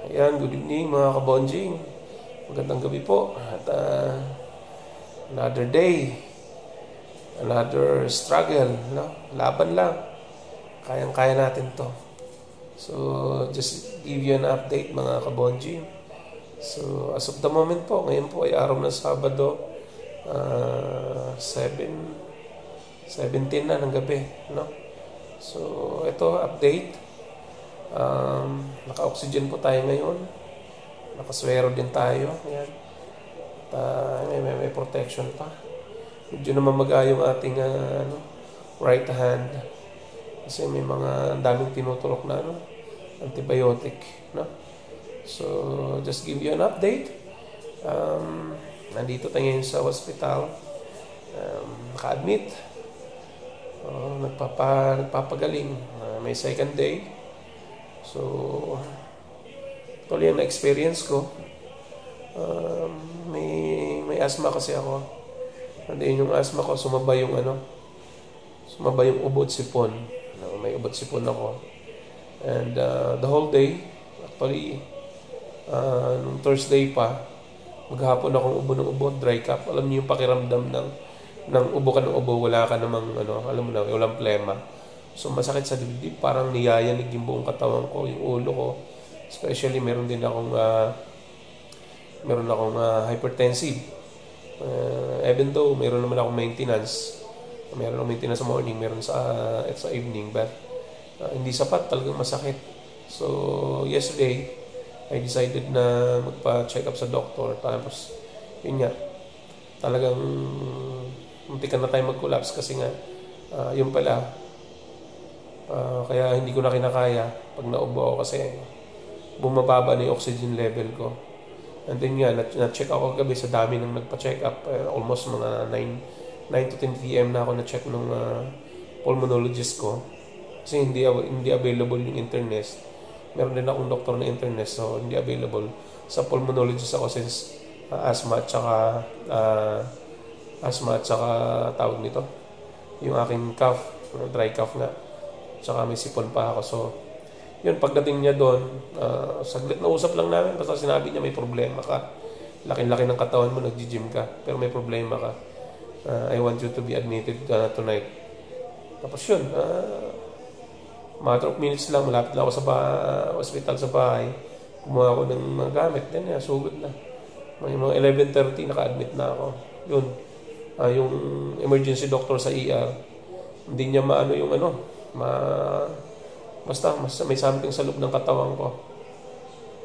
Ayan, good evening mga kabonjing. Magandang gabi po. At another day, another struggle, no? Laban lang. Kayang-kaya natin to. So, just give you an update mga kabonjing. So, as of the moment po, ngayon po ay araw ng Sabado, 17 na ng gabi, no? So, ito, update. Naka-oxygen po tayo ngayon. Nakaswero din tayo. Ayan. At, may protection pa. Medyo namamaga yung ating right hand. Kasi may mga daming tinuturok na antibiotic. No? So, just give you an update. Nandito tayo ngayon sa hospital. Naka-admit. Nagpapagaling. May second day. So, tuloy ang na-experience ko. May asthma kasi ako. And then yung asthma ko, sumabay yung ubod sipon. May ubod sipon ako. And the whole day, actually, nung Thursday pa, maghapon akong ubo ng ubo, dry cough. Alam niyo yung pakiramdam ng ubo ka ng ubo, wala ka namang, alam mo na, walang plema. So, masakit sa dibdib, parang niyayanig yung buong katawan ko, yung ulo ko. Especially, meron akong hypertensive. Even though, meron naman akong maintenance. Meron akong maintenance sa morning, meron sa evening. But, hindi sapat, talagang masakit. So, yesterday, I decided na magpa-check up sa doctor. Tapos, yun nga, talagang muntikan na tayo mag-collapse kasi nga, yun pala, kaya hindi ko na kinakaya pag naubo ako kasi bumababa na yung oxygen level ko. And then nga, na-check ako kagabi sa dami nang nagpa-check up. Almost mga 9 to 10 p.m. na ako na-check ng pulmonologist ko. Kasi hindi available yung internet. Meron din akong doktor na internet, so hindi available. Sa pulmonologist ako since asthma at saka tawag nito. Yung aking cough, dry cough nga. Tsaka may sipon pa ako. So, yun, pagdating niya doon, saglit na usap lang namin. Basta sinabi niya may problema ka. Laki-laki ng katawan mo, nag-gym ka. Pero may problema ka. I want you to be admitted tonight. Tapos yun, matter of minutes lang, malapit na ako sa hospital sa bahay. Kumuha ako ng mga gamit. Then, sugod na. May mga 11:30, naka-admit na ako. Yun, yung emergency doctor sa ER, hindi niya maano yung basta may something sa loob ng katawan ko.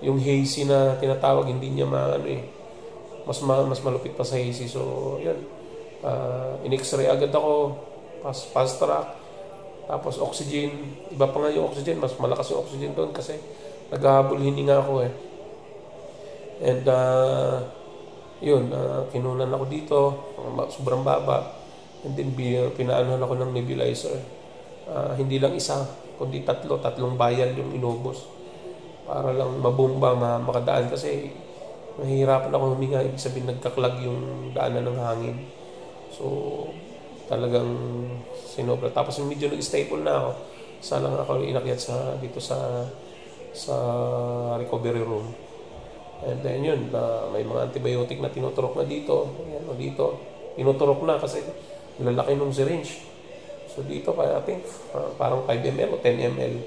Yung hazy na tinatawag, hindi niya mas malupit pa sa hazy. So, yun. In-x-ray agad ako. Fast track. Tapos oxygen. Iba pa nga yung oxygen. Mas malakas yung oxygen doon kasi naghahabol hininga ako eh. And, yun. Kinunan ako dito. Sobrang baba. And then, pinaanuhan ako ng nebulizer. Hindi lang isa, kundi tatlong bayal yung inubos para lang mabomba, makadaan kasi nahihirapan ako huminga, ibig sabihin nagkaklag yung daanan ng hangin. So talagang sinobra. Tapos medyo nag-stable na ako. Sana lang ako inakyat dito sa recovery room. And then yun, may mga antibiotic na tinuturok na dito. Ayan, dito tinuturok na kasi lalaki ng syringe. So dito I think parang 5 ml o 10 ml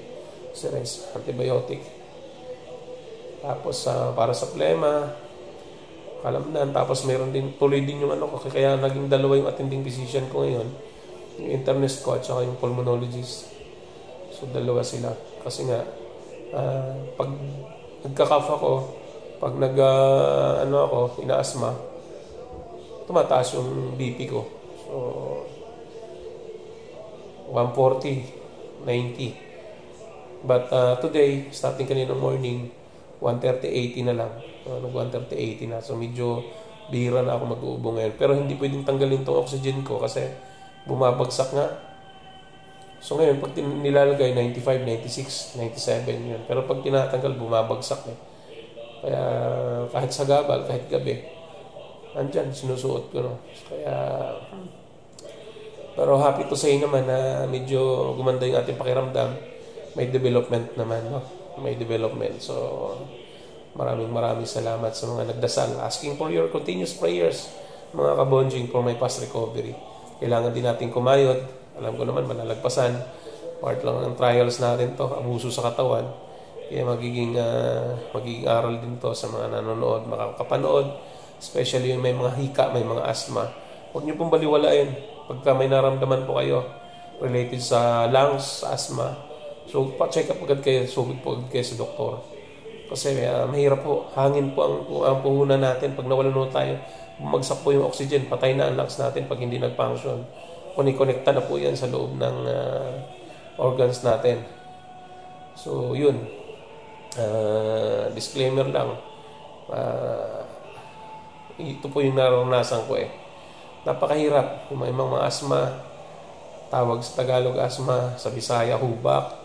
syringe antibiotic. Tapos para sa plema, kalamnan. Tapos meron din, tuloy din yung kaya naging dalawa yung attending physician ko ngayon. Yung internist ko at saka yung pulmonologist. So dalawa sila. Kasi nga, pag nagka-cough ako, pag ina-asthma, tumataas yung BP ko. So, 140, 90. But today, starting kaninang morning, 130-80 na lang. Nag-130-80 na. So medyo bihira na ako mag-uubo ngayon. Pero hindi pwedeng tanggalin tong oxygen ko kasi bumabagsak nga. So ngayon, pag nilalagay, 95, 96, 97 yun. Pero pag tinatanggal, bumabagsak eh. Kaya kahit sa gabal, kahit gabi, andyan, sinusuot ko. No? Kaya Pero happy to say naman na medyo gumanda yung ating pakiramdam. may development naman, no? May development. So, maraming salamat sa mga nagdasal. Asking for your continuous prayers, mga kabonjing, for my fast recovery. Kailangan din natin kumayod. Alam ko naman, malalagpasan. Part lang ng trials natin to, abuso sa katawan. Kaya magiging aral din to sa mga nanonood, makakapanood. Especially yung may mga hika, may mga asthma. Huwag niyo pong baliwalain. Pagka may naramdaman po kayo related sa lungs, asthma, so pa-check up agad kayo, sugod po agad kayo sa doktor. Kasi mahirap po, hangin po ang puhunan natin. Pag nawalan po tayo, bumagsak po yung oxygen, patay na ang lungs natin pag hindi nag-function. Konikonekta na po yan sa loob ng organs natin. So, yun. Disclaimer lang. Ito po yung naranasan ko Napakahirap. Kung may mga asthma, tawag sa Tagalog asthma, sa Bisaya hubak,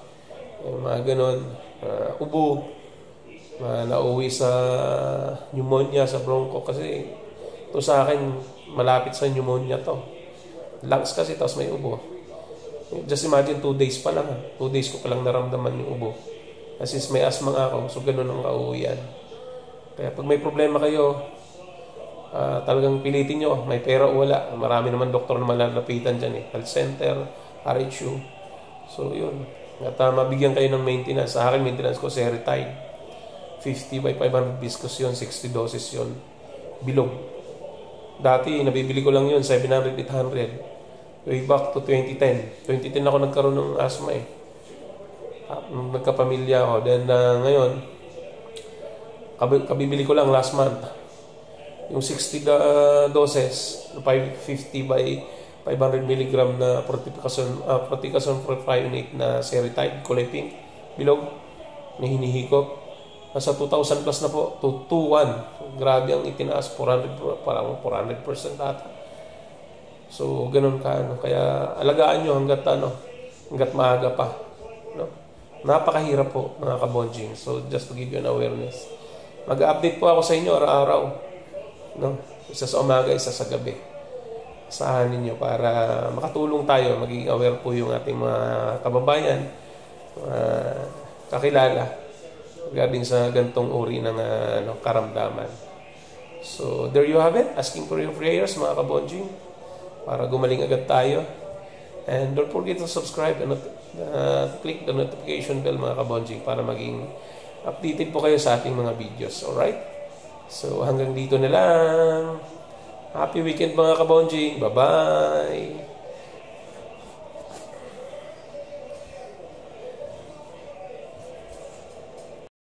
yung mga ganon, ubo, nauwi sa pneumonia, sa broncho, kasi ito sa akin, malapit sa pneumonia to. Lungs kasi, tapos may ubo. Just imagine, 2 days pa lang. 2 days ko pa lang naramdaman yung ubo. Kasi may asthma nga ako, so ganun ang kauwian. Kaya pag may problema kayo, talagang pilitin nyo, may pera o wala. Marami naman doktor na malalapitan dyan Health center, RHU. So yun. At mabigyan kayo ng maintenance. Sa akin, maintenance ko Seretide. 50 by 500 viscous yun, 60 doses yun. Bilog. Dati, nabibili ko lang yun, 700, 800. Way back to 2010. 2010 ako nagkaroon ng asthma nung nagkapamilya ako. Then ngayon, kabibili ko lang last month. Yung 60 doses, 550 by 500 mg na proticasone propionate na Seretide, kulay pink, bilog, may hinihikop. Nasa 2,000 plus na po, 221. Grabe ang itinaas, 400, parang 400% ata. So, ganun ka. Kaya, alagaan nyo hanggat maaga pa. No? Napakahirap po, mga kabonjing. So, just to give you an awareness. Mag-update po ako sa inyo araw-araw. No? Isa sa umaga, isa sa gabi. Asahan ninyo para makatulong tayo, maging aware po yung ating mga kababayan, kakilala regarding sa gantong uri ng karamdaman. So, there you have it. Asking for your prayers, mga kabonjing, para gumaling agad tayo. And don't forget to subscribe and click the notification bell, mga kabonjing, para maging updated po kayo sa ating mga videos. Alright? So, hanggang dito na lang. Happy weekend, mga kabonjing. Bye-bye!